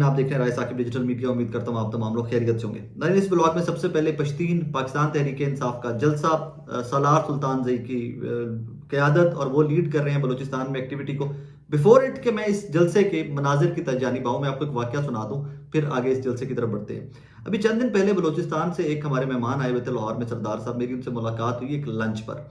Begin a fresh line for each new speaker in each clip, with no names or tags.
आप देख रहे हैं राय साकिब डिजिटल मीडिया। उम्मीद करता हूँ आप तमाम लोग खैरियत से होंगे। नाज़रीन, इस ब्लॉग में सबसे पहले पश्तीन पाकिस्तान तहरीक इंसाफ का जलसा सालार सुल्तान जई की क़यादत और वो लीड कर रहे हैं बलूचिस्तान में एक्टिविटी को। बिफोर इट के मैं इस जलसे के मनाजिर की जानिब आऊँ, मैं आपको एक वाक़या सुना दूँ, फिर आगे इस जलसे की तरफ बढ़ते हैं। अभी चंद दिन पहले बलूचिस्तान से एक हमारे मेहमान आए हुए थे लाहौर में, सरदार साहब। मेरी उनसे मुलाकात हुई एक लंच पर।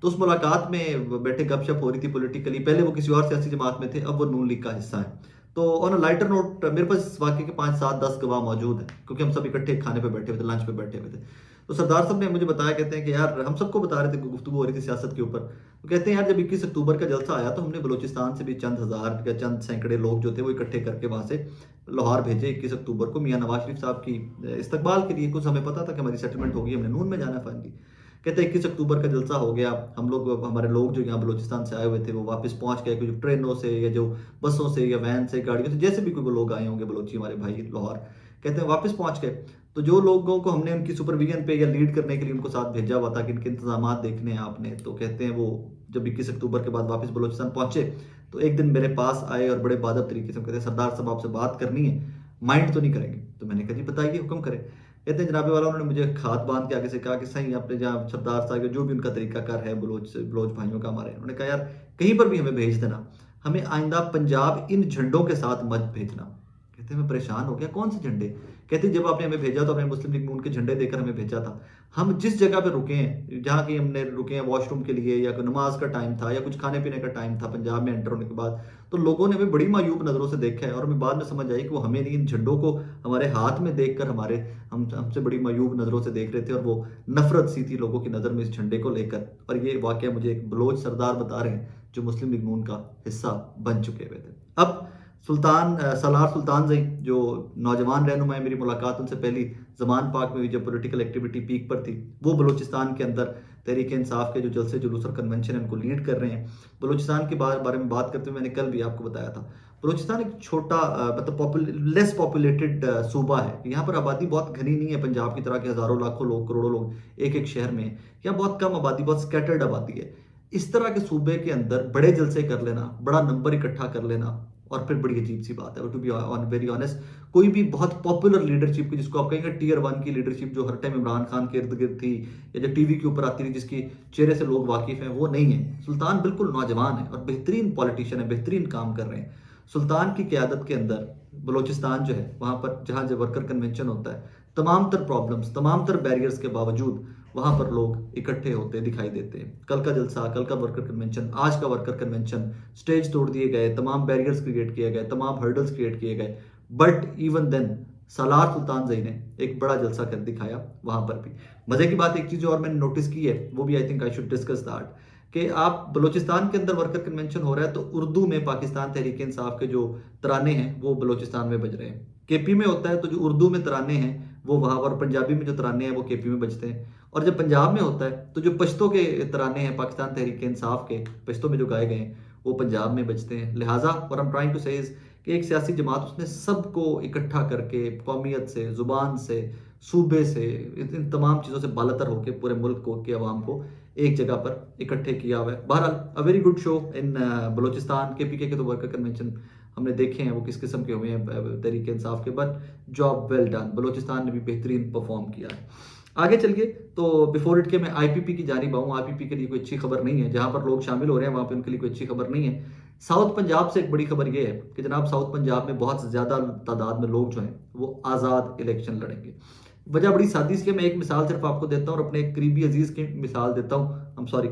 तो उस मुलाकात में बैठे गपशप हो रही थी पॉलिटिकली। पहले वो किसी और सियासी जमात में थे, अब वो नून लीग का हिस्सा है। तो ऑन अ लाइटर नोट मेरे पास इस वाक़े के 5, 7, 10 गवाह मौजूद हैं, क्योंकि हम सब इकट्ठे खाने पे बैठे हुए थे, लंच पे बैठे हुए थे। तो सरदार साहब ने मुझे बताया, कहते हैं कि यार, हम सबको बता रहे थे, गुफ्तगू हो रही थी सियासत के ऊपर। तो कहते हैं यार, जब 21 अक्टूबर का जलसा आया तो हमने बलूचिस्तान से भी चंद हज़ार या चंद सैकड़े लोग जो थे वो इकट्ठे करके वहाँ से लाहौर भेजे 21 अक्टूबर को मियाँ नवाज शरीफ साहब की इस्तकबाल के लिए। कुछ हमें पता था कि हमारी सेटलमेंट होगी, हमने नून में जाना फाइनली। कहते हैं 21 अक्टूबर का जलसा हो गया, हम लोग, हमारे लोग जो यहाँ बलूचिस्तान से आए हुए थे वो वापस पहुंच गए, कुछ ट्रेनों से या जो बसों से या वैन से, गाड़ियों से, जैसे भी कोई वो लोग आए होंगे बलोची हमारे भाई लाहौर। कहते हैं वापस पहुंच गए। तो जो लोगों को हमने उनकी सुपरविजन पे या लीड करने के लिए उनको साथ भेजा हुआ था कि इनके इंतजाम देखने हैं आपने, तो कहते हैं वो जब 21 अक्टूबर के बाद वापस बलूचिस्तान पहुंचे तो एक दिन मेरे पास आए और बड़े बादब तरीके से कहते हैं, सरदार साहब आपसे बात करनी है, माइंड तो नहीं करेंगे? तो मैंने कहा जी बताइए, हुक्म करें। कहते हैं जनाबे वाला, उन्होंने मुझे खात बांध के आगे से कहा कि सही आपने जहाँ सरदार साहब जो भी उनका तरीकाकार है बलोच भाइयों का हमारे, उन्होंने कहा यार कहीं पर भी हमें भेज देना, हमें आइंदा पंजाब इन झंडों के साथ मत भेजना। कहते हैं मैं परेशान हो गया, कौन से झंडे? कहते हैं जब आपने हमें भेजा तो आपने मुस्लिम लीग नून के झंडे देकर हमें भेजा था। हम जिस जगह पे रुके हैं, जहाँ की हमने रुके हैं वॉशरूम के लिए, या कोई नमाज का टाइम था या कुछ खाने पीने का टाइम था पंजाब में एंटर होने के बाद, तो लोगों ने हमें बड़ी मायूब नज़रों से देखा है और हमें बाद में समझ आई कि वो हमें नहीं, इन झंडों को हमारे हाथ में देखकर हमसे बड़ी मायूब नज़रों से देख रहे थे, और वो नफरत सी थी लोगों की नज़र में इस झंडे को लेकर। और ये वाकया मुझे एक बलोच सरदार बता रहे हैं जो मुस्लिम लीग नून का हिस्सा बन चुके हुए थे। अब सालार सुल्तान जई जो नौजवान रहनुमा है, मेरी मुलाकात उनसे पहली जमान पाक में हुई जब पॉलिटिकल एक्टिविटी पीक पर थी। वो बलूचिस्तान के अंदर तहरीक इंसाफ के जो जलसे जुलूस और कन्वेंशन है उनको लीड कर रहे हैं। बलूचिस्तान के बारे में बात करते हुए मैंने कल भी आपको बताया था, बलूचिस्तान एक छोटा मतलब लेस पॉपुलेटेड सूबा है। यहाँ पर आबादी बहुत घनी नहीं है पंजाब की तरह के हज़ारों लाखों लोग, करोड़ों लोग एक एक शहर में। यहाँ बहुत कम आबादी, बहुत स्कैटर्ड आबादी है। इस तरह के सूबे के अंदर बड़े जलसे कर लेना, बड़ा नंबर इकट्ठा कर लेना, और फिर बड़ी अजीब सी बात है। टू बी वेरी ऑनेस्ट, कोई भी बहुत पॉपुलर लीडरशिप की, जिसको आप कहेंगे टियर 1 की लीडरशिप, जो हर टाइम इमरान खान के इर्द गिर्द थी या जो टीवी के ऊपर आती थी, जिसकी चेहरे से लोग वाकिफ हैं, वो नहीं है। सुल्तान बिल्कुल नौजवान है और बेहतरीन पॉलिटिशियन है, बेहतरीन काम कर रहे हैं। सुल्तान की क़यादत के अंदर बलूचिस्तान जो है, वहाँ पर जहाँ जो वर्कर कन्वेंशन होता है, तमाम तर प्रॉब्लम्स, तमाम तर बैरियर्स के बावजूद वहाँ पर लोग इकट्ठे होते दिखाई देते हैं। कल का जलसा, कल का वर्कर कन्वेंशन, आज का वर्कर कन्वेंशन, स्टेज तोड़ दिए गए, तमाम बैरियर्स क्रिएट किए गए, तमाम हर्डल्स क्रिएट किए गए, बट इवन देन सालार सुल्तान जई ने एक बड़ा जलसा कर दिखाया वहाँ पर भी। मज़े की बात एक चीज़ और मैंने नोटिस की है, वो भी I think I should discuss that, कि आप बलूचिस्तान के अंदर वर्कर कन्वेंशन हो रहा है तो उर्दू में पाकिस्तान तहरीक इंसाफ के जो तराने हैं वो बलूचिस्तान में बज रहे हैं। केपी में होता है तो जो उर्दू में तराने हैं वो वहाँ, और पंजाबी में जो तराने हैं वो केपी में बजते हैं। और जब पंजाब में होता है तो जो पश्तो के तराने हैं पाकिस्तान तहरीक इंसाफ के, पश्तो में जो गाए गए हैं, वो पंजाब में बजते हैं। लिहाजा और हम ट्राइंग टू से कि एक सियासी जमात उसने सबको इकट्ठा करके कौमियत से, ज़ुबान से, सूबे से, इन तमाम चीज़ों से बालतर होकर पूरे मुल्क को के अवाम को एक जगह पर इकट्ठे किया हुआ है। बहरहाल a very good show in Balochistan. KPK के तो वर्कर कन्वेंशन हमने देखे हैं वो किस किस्म के हुए हैं तहरीक इंसाफ के, but job well done, Balochistan ने भी बेहतरीन परफॉर्म किया है। आगे चलिए, तो बिफोर इट के मैं आईपीपी की जानिब आऊँ। आईपीपी के लिए कोई अच्छी खबर नहीं है, जहाँ पर लोग शामिल हो रहे हैं वहाँ पे उनके लिए कोई अच्छी खबर नहीं है। साउथ पंजाब से एक बड़ी खबर ये है कि जनाब साउथ पंजाब में बहुत ज़्यादा तादाद में लोग जो हैं वो आज़ाद इलेक्शन लड़ेंगे। वजह बड़ी सादी सी है, मैं एक मिसाल सिर्फ आपको देता हूँ और अपने एक करीबी अजीज़ की मिसाल देता हूँ। आई एम सॉरी,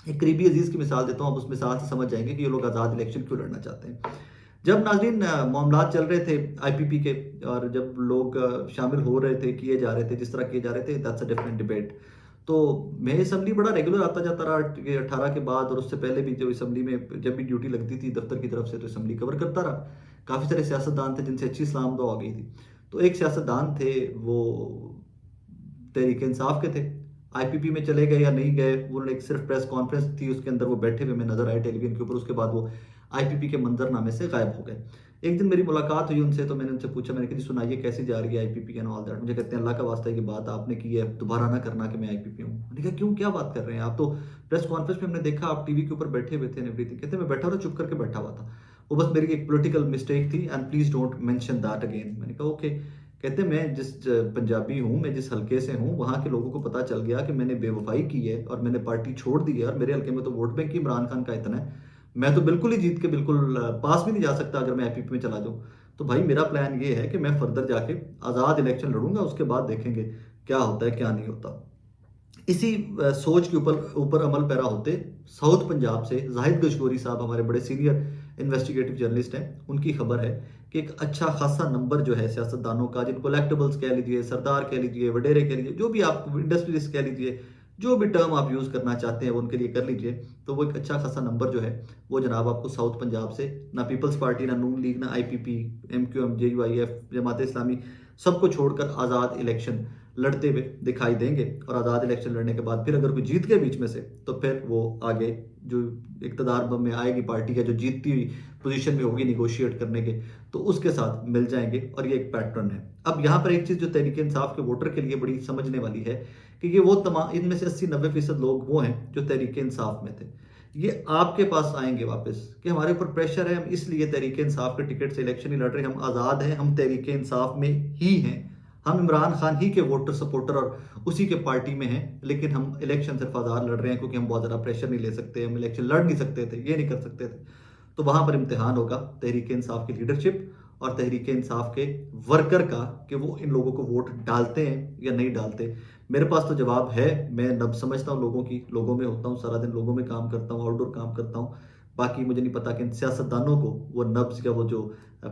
एक करीबी अजीज़ की मिसाल देता हूँ, आप उस मिसाल से समझ जाएंगे कि ये लोग आज़ाद इलेक्शन क्यों लड़ना चाहते हैं। जब नाज़रीन मामलात चल रहे थे आईपीपी के, और जब लोग शामिल हो रहे थे, किए जा रहे थे जिस तरह किए जा रहे थे, दैट्स अ डिफरेंट डिबेट। तो मैं असम्बली बड़ा रेगुलर आता जाता रहा 18 के बाद, और उससे पहले भी जो असम्बली में जब भी ड्यूटी लगती थी दफ्तर की तरफ से तो असम्बली कवर करता रहा। काफ़ी सारे सियासतदान थे जिनसे अच्छी सलाम दुआ हो गई थी। तो एक सियासतदान थे, वो तहरीक इंसाफ के थे, आईपीपी में चले गए या नहीं गए, उन्होंने एक सिर्फ प्रेस कॉन्फ्रेंस थी, उसके अंदर वो बैठे हुए मैं नजर आए टेलीविजन के ऊपर। उसके बाद वो आईपीपी के मंजरनामे से गायब हो गए। एक दिन मेरी मुलाकात हुई उनसे, तो मैंने उनसे पूछा, मैंने कहा जी सुनाइए कैसी जा रही है आईपीपी एंड ऑल दैट। मुझे कहते हैं अल्लाह का वास्ता है कि बात आपने की है दोबारा ना करना कि मैं आईपीपी हूँ। मैंने कहा क्यों, क्या बात कर रहे हैं आप? तो प्रेस कॉन्फ्रेंस में हमने देखा आप टीवी के ऊपर बैठे हुए थे एवरीथिंग। कहते मैं बैठा हुआ चुप करके बैठा हुआ था। वो बस मेरी एक पॉलिटिकल मिस्टेक थी and please don't mention that again. मैंने कहा ओके। कहते मैं जिस पंजाबी हूँ, मैं जिस हल्के से हूँ, वहाँ के लोगों को पता चल गया कि मैंने बेवफाई की है और मैंने पार्टी छोड़ दी है और मेरे हल्के में तो वोट बैंक ही इमरान खान का इतना है, मैं तो बिल्कुल ही जीत के बिल्कुल पास भी नहीं जा सकता अगर मैं आईपीपी में चला जाऊँ। तो भाई मेरा प्लान ये है कि मैं फर्दर जाके आज़ाद इलेक्शन लड़ूंगा, उसके बाद देखेंगे क्या होता है क्या नहीं होता। इसी सोच के ऊपर ऊपर अमल पैरा होते साउथ पंजाब से जाहिद गशगोरी साहब, हमारे बड़े सीनियर इन्वेस्टिगेटिव जर्नलिस्ट हैं, उनकी खबर है कि एक अच्छा खासा नंबर जो है सियासतदानों का, जिनको इलेक्टेबल्स कह लीजिए, सरदार कह लीजिए, वडेरे कह लीजिए, जो भी आप इंडस्ट्रियलिस्ट कह लीजिए, जो भी टर्म आप यूज़ करना चाहते हैं वो उनके लिए कर लीजिए, तो वो एक अच्छा खासा नंबर जो है वो जनाब आपको साउथ पंजाब से, ना पीपल्स पार्टी, ना नून लीग, ना IPP, MQM, JUIF, Jamaat Islami, सबको छोड़कर आज़ाद इलेक्शन लड़ते हुए दिखाई देंगे। और आज़ाद इलेक्शन लड़ने के बाद फिर अगर कोई जीत के बीच में से, तो फिर वो आगे जो इक़्तिदार में आएगी पार्टी का, जो जीतती हुई पोजीशन में होगी निगोशिएट करने के, तो उसके साथ मिल जाएंगे। और ये एक पैटर्न है। अब यहाँ पर एक चीज़ जो तहरीक इंसाफ के वोटर के लिए बड़ी समझने वाली है कि ये वो तमाम, इनमें से 80-90% लोग वो हैं जो तहरीक इंसाफ में थे। ये आपके पास आएंगे वापस कि हमारे ऊपर प्रेशर है, हम इसलिए तहरीक इंसाफ के टिकट से इलेक्शन नहीं लड़ रहे, हम आज़ाद हैं, हम तहरीक इंसाफ में ही हैं, हम इमरान खान ही के वोटर सपोर्टर और उसी के पार्टी में हैं, लेकिन हम इलेक्शन सिर्फ आज़ाद लड़ रहे हैं क्योंकि हम बहुत ज़्यादा प्रेशर नहीं ले सकते, हम इलेक्शन लड़ नहीं सकते थे, ये नहीं कर सकते थे। तो वहाँ पर इम्तिहान होगा तहरीक इंसाफ की लीडरशिप और तहरीक इंसाफ के वर्कर का कि वो इन लोगों को वोट डालते हैं या नहीं डालते। मेरे पास तो जवाब है, मैं नब्ज समझता हूँ लोगों की, लोगों में होता हूँ, सारा दिन लोगों में काम करता हूँ, आउटडोर काम करता हूँ। बाकी मुझे नहीं पता कि इन सियासतदानों को वो नब्ज का वो जो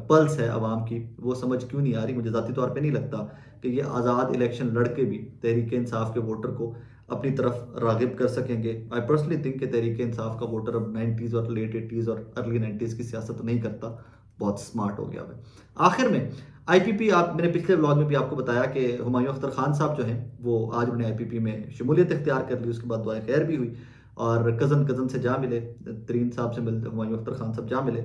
पल्स है आवाम की, वो समझ क्यों नहीं आ रही। मुझे ज़ाती तौर पे नहीं लगता कि ये आज़ाद इलेक्शन लड़के भी तहरीक इंसाफ के वोटर को अपनी तरफ रागिब कर सकेंगे। आई पर्सनली थिंक कि तहरीक इंसाफ का वोटर अब 90s और लेट 80s और अर्ली 90s की सियासत नहीं करता, बहुत स्मार्ट हो गया है। आखिर में आईपीपी, आप मैंने पिछले व्लॉग में भी आपको बताया कि हुमायूं अख्तर खान साहब जो हैं वो आज उन्होंने आईपीपी में शमूलियत इख्तियार कर ली, उसके बाद दुआए खैर भी हुई और कज़न से जा मिले, तरीन साहब से मिलते, हुमायूं अख्तर खान साहब जा मिले।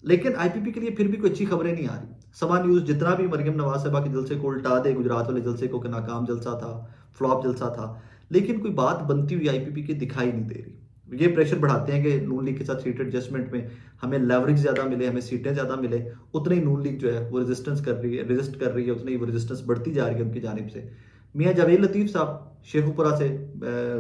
लेकिन आईपीपी के लिए फिर भी कोई अच्छी खबरें नहीं आ रही। समा न्यूज़ जितना भी मरियम नवाज साहबा के जलसे को उल्टा दे, गुजरात वाले जलसे को कि नाकाम जलसा था, फ्लॉप जलसा था, लेकिन कोई बात बनती हुई आईपीपी की दिखाई नहीं दे रही। ये प्रेशर बढ़ाते हैं कि नून लीग के साथ सीट एडजस्टमेंट में हमें लेवरेज ज़्यादा मिले, हमें सीटें ज़्यादा मिले, उतनी ही नून लीग जो है वो रेजिस्ट कर रही है, उतनी ही वो रेजिस्टेंस बढ़ती जा रही है उनकी जानिब से। मियाँ जावेद लतीफ़ साहब शेखुपुरा से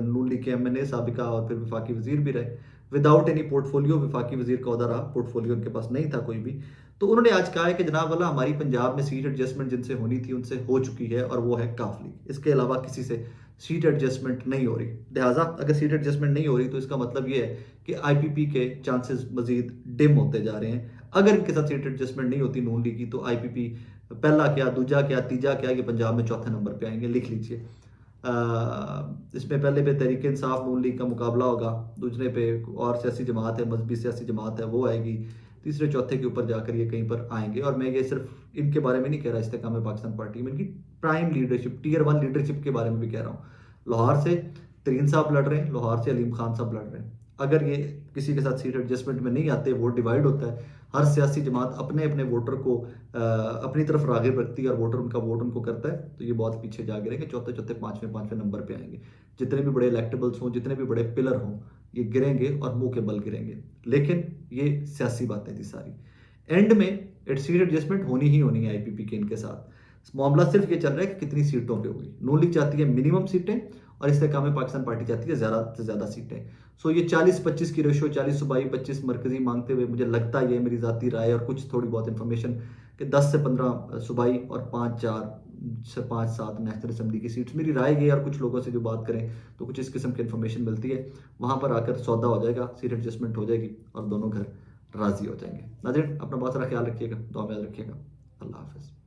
नून लीग के एमएनए साबिका और फिर वफाकी वजीर भी रहे, विदाउट एनी पोर्टफोलियो वफाकी वजीर का ओहदा रहा, पोर्टफोलियो उनके पास नहीं था कोई भी। तो उन्होंने आज कहा है कि जनाब वाला हमारी पंजाब में सीट एडजस्टमेंट जिनसे होनी थी उनसे हो चुकी है और वो है काफ लीग, इसके अलावा किसी से सीट एडजस्टमेंट नहीं हो रही। लिहाजा अगर सीट एडजस्टमेंट नहीं हो रही तो इसका मतलब ये है कि आईपीपी के चांसेस मजीद डिम होते जा रहे हैं। अगर इनके साथ सीट एडजस्टमेंट नहीं होती नून लीग की तो आईपीपी पहला क्या, दूजा क्या, तीजा क्या, ये पंजाब में चौथे नंबर पे आएंगे, लिख लीजिए। इसमें पहले पे तहरीक इंसाफ नून लीग का मुकाबला होगा, दूसरे पे और सियासी जमात है, मजहबी सियासी जमात है, वो आएगी, तीसरे चौथे के ऊपर जाकर ये कहीं पर आएंगे। और मैं ये सिर्फ इनके बारे में नहीं कह रहा, इस्तेकाम में पाकिस्तान पार्टी में इनकी प्राइम लीडरशिप, टीयर 1 लीडरशिप के बारे में भी कह रहा हूँ। लाहौर से तरीन साहब लड़ रहे हैं, लाहौर से अलीम खान साहब लड़ रहे हैं। अगर ये किसी के साथ सीट एडजस्टमेंट में नहीं आते, वोट डिवाइड होता है, हर सियासी जमात अपने अपने वोटर को अपनी तरफ राग़िब रखती है और वोटर उनका वोट उनको करता है, तो ये बहुत पीछे जा गिरेंगे, चौथे चौथे पाँचवें नंबर पे आएंगे। जितने भी बड़े इलेक्टेबल्स हों, जितने भी बड़े पिलर हों, ये गिरेंगे और मुंह के बल गिरेंगे। लेकिन ये सियासी बातें थी सारी। एंड में सीट एडजस्टमेंट होनी ही होनी है आईपीपी के इनके साथ। मामला सिर्फ ये चल रहा है कि कितनी सीटों पे होगी। नून लीग चाहती है मिनिमम सीटें और इस्तेकाम में पाकिस्तान पार्टी चाहती है ज़्यादा से ज़्यादा सीटें। सो ये 40-25 की रेशो, 40 सूबाई 25 मरकजी मांगते हुए मुझे लगता है, ये मेरी ज़ाती राय और कुछ थोड़ी बहुत इन्फॉर्मेशन, कि 10 से 15 सूबाई और 5-4 से 5-7 नेशनल असम्बली की सीट्स, मेरी राय ये, और कुछ लोगों से जो बात करें तो कुछ इस किस्म की इन्फॉर्मेशन मिलती है। वहाँ पर आकर सौदा हो जाएगा, सीट एडजस्टमेंट हो जाएगी और दोनों घर राज़ी हो जाएंगे। नाज़रीन, अपना बहुत सारा ख्याल रखिएगा, दुआ में याद रखिएगा। अल्लाह हाफ़िज़।